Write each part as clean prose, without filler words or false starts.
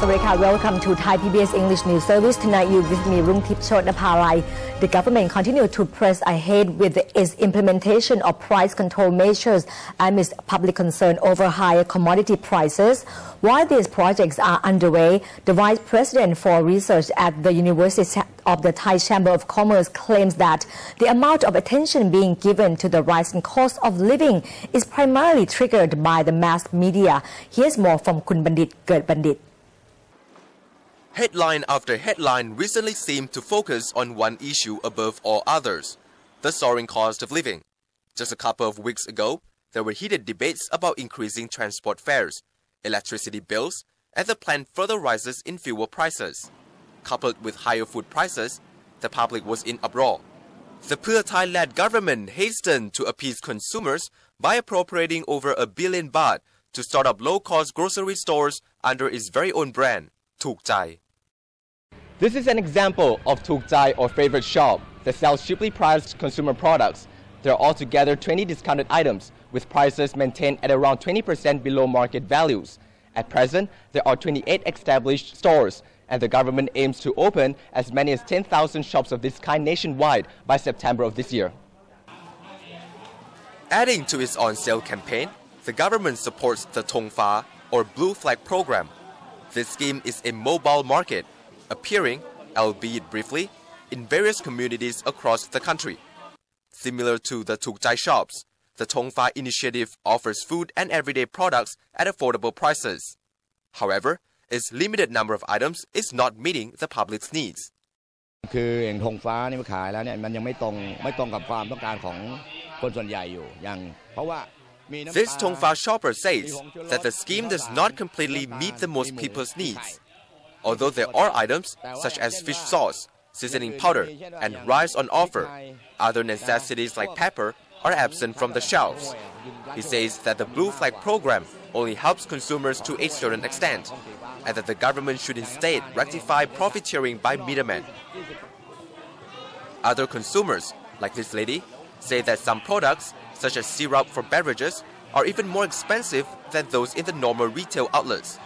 Welcome to Thai PBS English News Service. Tonight you with me, Theif Chodapalai. The government continued to press ahead with its implementation of price control measures amidst public concern over higher commodity prices. While these projects are underway, the Vice President for Research at the University of the Thai Chamber of Commerce claims that the amount of attention being given to the rising cost of living is primarily triggered by the mass media. Here's more from Kun Bandit Ger Bandit. Headline after headline recently seemed to focus on one issue above all others, the soaring cost of living. Just a couple of weeks ago, there were heated debates about increasing transport fares, electricity bills, and the planned further rises in fuel prices. Coupled with higher food prices, the public was in uproar. The Pheu Thai-led government hastened to appease consumers by appropriating over 1 billion baht to start up low-cost grocery stores under its very own brand, Thuk Chai. This is an example of Thuk Chai, or favorite shop, that sells cheaply priced consumer products. There are altogether 20 discounted items, with prices maintained at around 20% below market values. At present, there are 28 established stores, and the government aims to open as many as 10,000 shops of this kind nationwide by September of this year. Adding to its on-sale campaign, the government supports the Thong Pha, or Blue Flag program. This scheme is a mobile market, appearing, albeit briefly, in various communities across the country. Similar to the Thuk Chai shops, the Thong Pha initiative offers food and everyday products at affordable prices. However, its limited number of items is not meeting the public's needs. This Thong Pha shopper says that the scheme does not completely meet the most people's needs. Although there are items such as fish sauce, seasoning powder, and rice on offer, other necessities like pepper are absent from the shelves. He says that the Blue Flag program only helps consumers to a certain extent, and that the government should instead rectify profiteering by middlemen. Other consumers, like this lady, say that some products, such as syrup for beverages, are even more expensive than those in the normal retail outlets.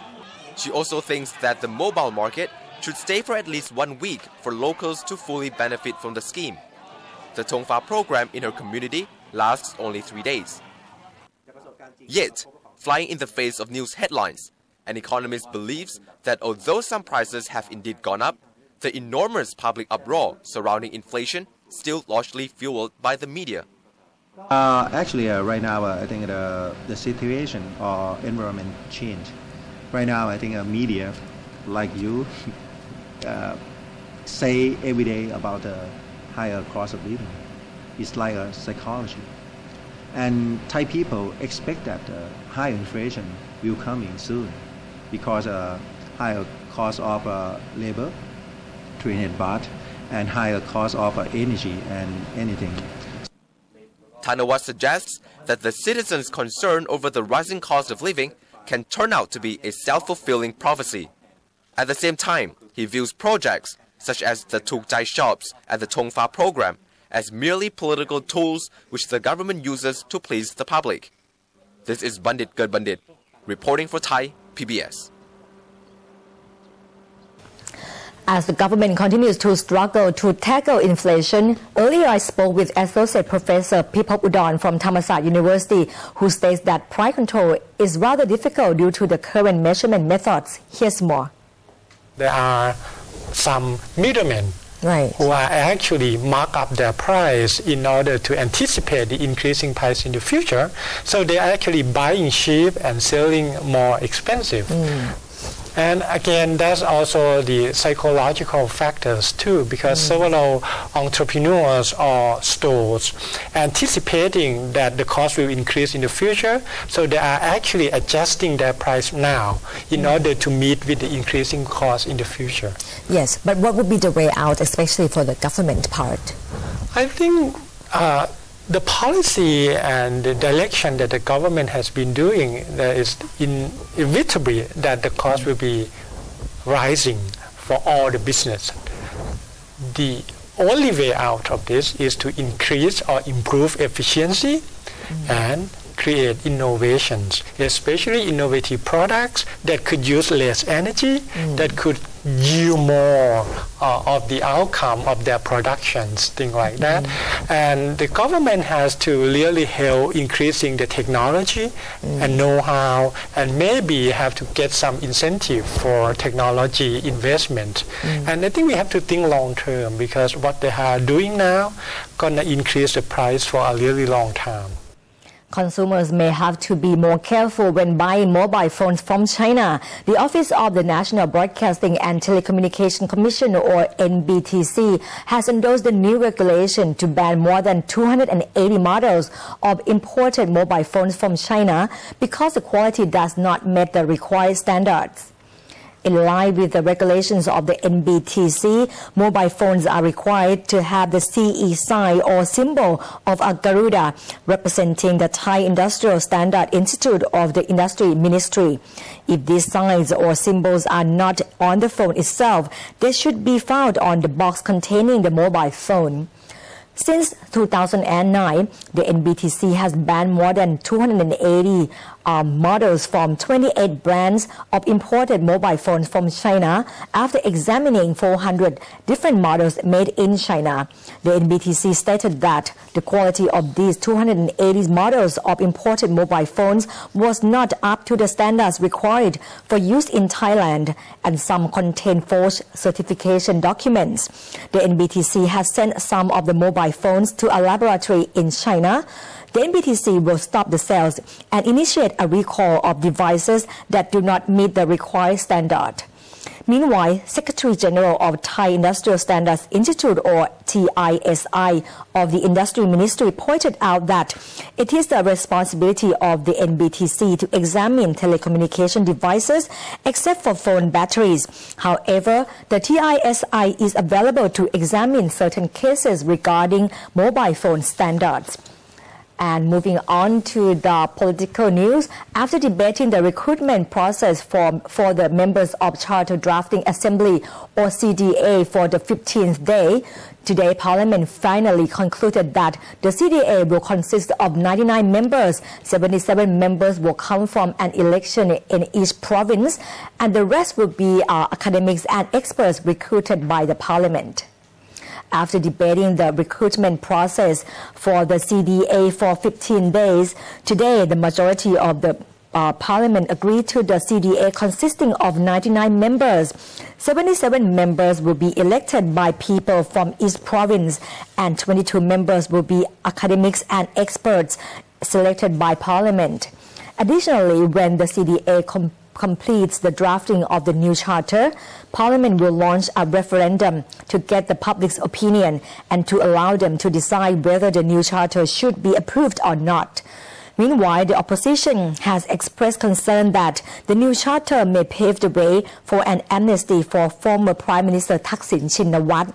She also thinks that the mobile market should stay for at least 1 week for locals to fully benefit from the scheme. The Thong Pha program in her community lasts only 3 days. Yet, flying in the face of news headlines, an economist believes that although some prices have indeed gone up, the enormous public uproar surrounding inflation still largely fueled by the media. Right now, I think the situation or environment changed. Right now, I think media, like you, say every day about the higher cost of living. It's like a psychology. And Thai people expect that high inflation will come in soon because higher cost of labor, 300 baht, and higher cost of energy and anything. Thanawat suggests that the citizens' concern over the rising cost of living can turn out to be a self-fulfilling prophecy. At the same time, he views projects such as the Thuk Chai shops and the Thong Pha program as merely political tools which the government uses to please the public. This is Bandit Ger Bandit, reporting for Thai PBS. As the government continues to struggle to tackle inflation, earlier I spoke with Associate Professor Pipop Udon from Thammasat University, who states that price control is rather difficult due to the current measurement methods. Here's more. There are some middlemen who are actually mark up their price in order to anticipate the increasing price in the future. So they are actually buying cheap and selling more expensive. And again, that's also the psychological factors too, because several entrepreneurs or stores anticipating that the cost will increase in the future, so they are actually adjusting their price now in order to meet with the increasing cost in the future. Yes, but what would be the way out, especially for the government part? I think the policy and the direction that the government has been doing, there is inevitably that the cost will be rising for all the business. The only way out of this is to increase or improve efficiency and create innovations, especially innovative products that could use less energy, that could yield more of the outcome of their productions, things like that. And the government has to really help increasing the technology and know-how, and maybe have to get some incentive for technology investment. And I think we have to think long-term, because what they are doing now gonna increase the price for a really long time. Consumers may have to be more careful when buying mobile phones from China. The Office of the National Broadcasting and Telecommunication Commission, or NBTC, has endorsed the new regulation to ban more than 280 models of imported mobile phones from China because the quality does not meet the required standards. In line with the regulations of the NBTC, mobile phones are required to have the CE sign or symbol of a Garuda representing the Thai Industrial Standard Institute of the Industry Ministry. If these signs or symbols are not on the phone itself, they should be found on the box containing the mobile phone. Since 2009, the NBTC has banned more than 280 models from 28 brands of imported mobile phones from China after examining 400 different models made in China. The NBTC stated that the quality of these 280 models of imported mobile phones was not up to the standards required for use in Thailand, and some contain false certification documents. The NBTC has sent some of the mobile phones to a laboratory in China. The NBTC will stop the sales and initiate a recall of devices that do not meet the required standard. Meanwhile, Secretary General of Thai Industrial Standards Institute, or TISI, of the Industry Ministry pointed out that it is the responsibility of the NBTC to examine telecommunication devices except for phone batteries. However, the TISI is available to examine certain cases regarding mobile phone standards. And moving on to the political news, after debating the recruitment process for the members of Charter Drafting Assembly, or CDA, for the 15th day, today Parliament finally concluded that the CDA will consist of 99 members. 77 members will come from an election in each province, and the rest will be academics and experts recruited by the Parliament. After debating the recruitment process for the CDA for 15 days, today the majority of the Parliament agreed to the CDA consisting of 99 members. 77 members will be elected by people from each province, and 22 members will be academics and experts selected by Parliament. Additionally, when the CDA completes the drafting of the new charter, Parliament will launch a referendum to get the public's opinion and to allow them to decide whether the new charter should be approved or not. Meanwhile, the opposition has expressed concern that the new charter may pave the way for an amnesty for former Prime Minister Thaksin Shinawatra.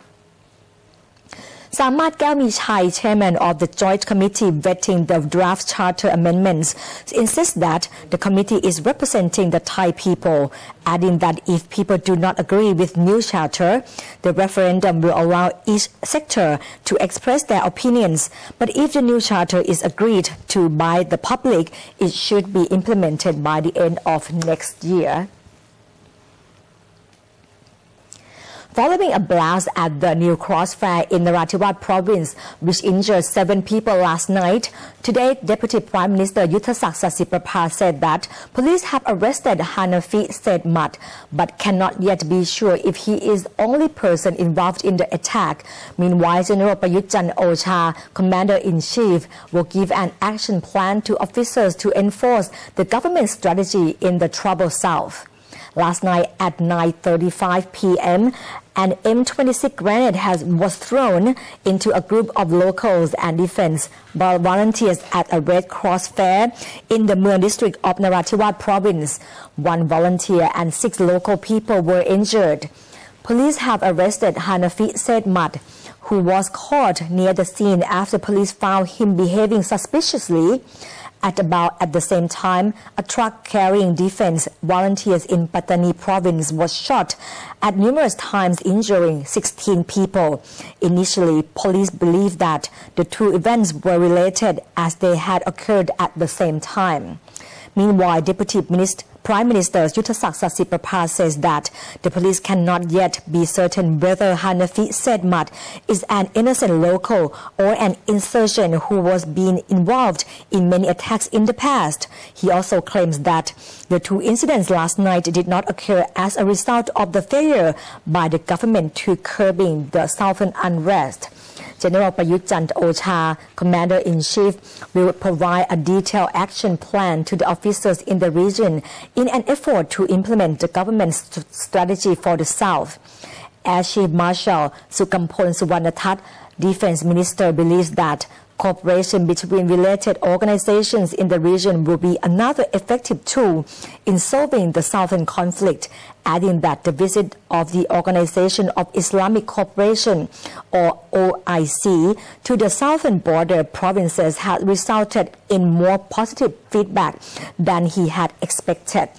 Samat Gaomichai, chairman of the Joint Committee vetting the draft charter amendments, insists that the committee is representing the Thai people, adding that if people do not agree with new charter, the referendum will allow each sector to express their opinions. But if the new charter is agreed to by the public, it should be implemented by the end of next year. Following a blast at the New Cross Fair in Narathiwat province, which injured 7 people last night, today Deputy Prime Minister Yuthassak Sasiprapha said that police have arrested Hanafi Saidmat, but cannot yet be sure if he is the only person involved in the attack. Meanwhile, General Prayut Chan-o-cha, Commander-in-Chief, will give an action plan to officers to enforce the government's strategy in the troubled south. Last night at 9:35 p.m., an M26 grenade was thrown into a group of locals and defense volunteers at a Red Cross fair in the Mueang district of Narathiwat province. 1 volunteer and 6 local people were injured. Police have arrested Hanafi Saidmat, who was caught near the scene after police found him behaving suspiciously. At the same time, a truck carrying defense volunteers in Pattani province was shot at numerous times, injuring 16 people. Initially, police believed that the two events were related as they had occurred at the same time. Meanwhile, Prime Minister Yuthassak Sasiprapha says that the police cannot yet be certain whether Hanafi Saidmat is an innocent local or an insurgent who was being involved in many attacks in the past. He also claims that the two incidents last night did not occur as a result of the failure by the government to curbing the southern unrest. General Prayut Chan-o-cha, Commander-in-Chief, will provide a detailed action plan to the officers in the region in an effort to implement the government's strategy for the South. Air Chief Marshal Sukampol Suwarnathat, Defense Minister, believes that cooperation between related organizations in the region will be another effective tool in solving the southern conflict, adding that the visit of the Organization of Islamic Cooperation, or OIC, to the southern border provinces has resulted in more positive feedback than he had expected.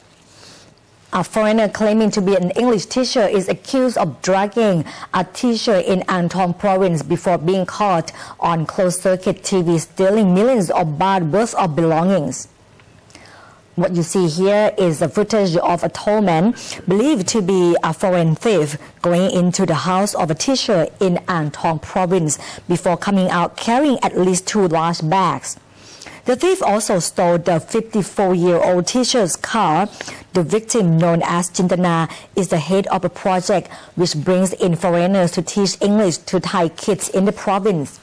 A foreigner claiming to be an English teacher is accused of drugging a teacher in Ang Thong province before being caught on closed-circuit TV stealing millions of baht worth of belongings. What you see here is the footage of a tall man believed to be a foreign thief going into the house of a teacher in Ang Thong province before coming out carrying at least 2 large bags. The thief also stole the 54-year-old teacher's car. The victim, known as Chintana, is the head of a project which brings in foreigners to teach English to Thai kids in the province.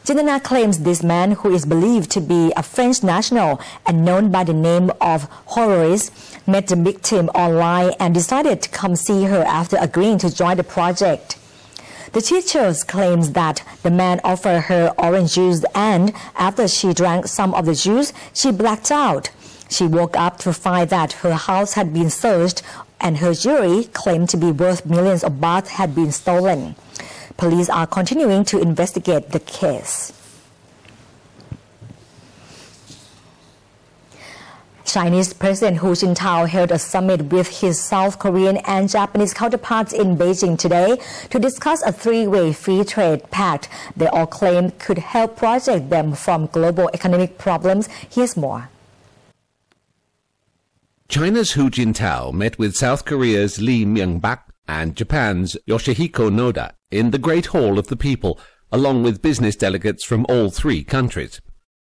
Chintana claims this man, who is believed to be a French national and known by the name of Horace, met the victim online and decided to come see her after agreeing to join the project. The teacher claims that the man offered her orange juice and, after she drank some of the juice, she blacked out. She woke up to find that her house had been searched and her jewelry, claimed to be worth millions of baht, had been stolen. Police are continuing to investigate the case. Chinese President Hu Jintao held a summit with his South Korean and Japanese counterparts in Beijing today to discuss a three-way free trade pact they all claim could help protect them from global economic problems. Here's more. China's Hu Jintao met with South Korea's Lee Myung-bak and Japan's Yoshihiko Noda in the Great Hall of the People, along with business delegates from all three countries.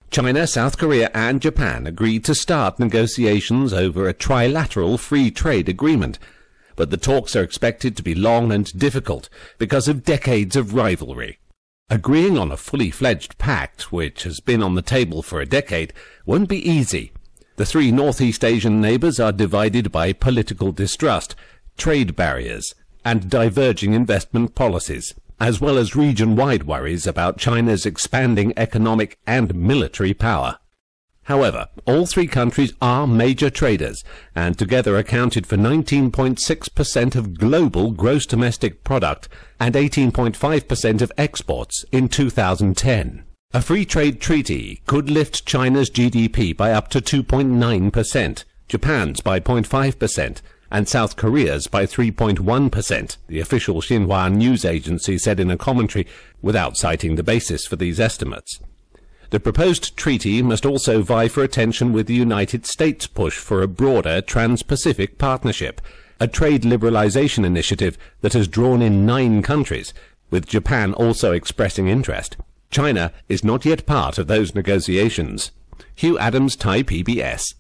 China, South Korea and Japan agreed to start negotiations over a trilateral free trade agreement, but the talks are expected to be long and difficult because of decades of rivalry. Agreeing on a fully fledged pact, which has been on the table for a decade, won't be easy. The three Northeast Asian neighbors are divided by political distrust, trade barriers, and diverging investment policies, as well as region-wide worries about China's expanding economic and military power. However, all three countries are major traders and together accounted for 19.6% of global gross domestic product and 18.5% of exports in 2010. A free trade treaty could lift China's GDP by up to 2.9%, Japan's by 0.5%, and South Korea's by 3.1%, the official Xinhua news agency said in a commentary, without citing the basis for these estimates. The proposed treaty must also vie for attention with the United States' push for a broader Trans-Pacific Partnership, a trade liberalization initiative that has drawn in 9 countries, with Japan also expressing interest. China is not yet part of those negotiations. Hugh Adams, ThaiPBS.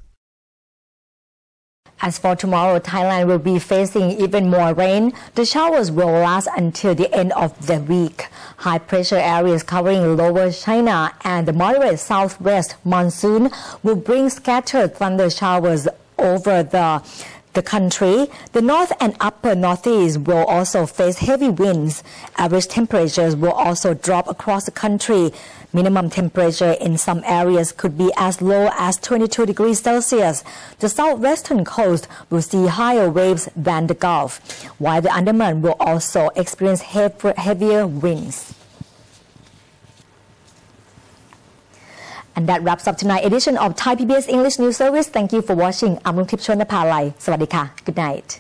As for tomorrow, Thailand will be facing even more rain. The showers will last until the end of the week. High-pressure areas covering lower China and the moderate southwest monsoon will bring scattered thunder showers over the country. The north and upper northeast will also face heavy winds. Average temperatures will also drop across the country. Minimum temperature in some areas could be as low as 22 degrees Celsius. The southwestern coast will see higher waves than the Gulf, while the Andaman will also experience heavier winds. And that wraps up tonight's edition of Thai PBS English News Service. Thank you for watching. I'm Rungtip Chonapalai. Sawadee ka. Good night.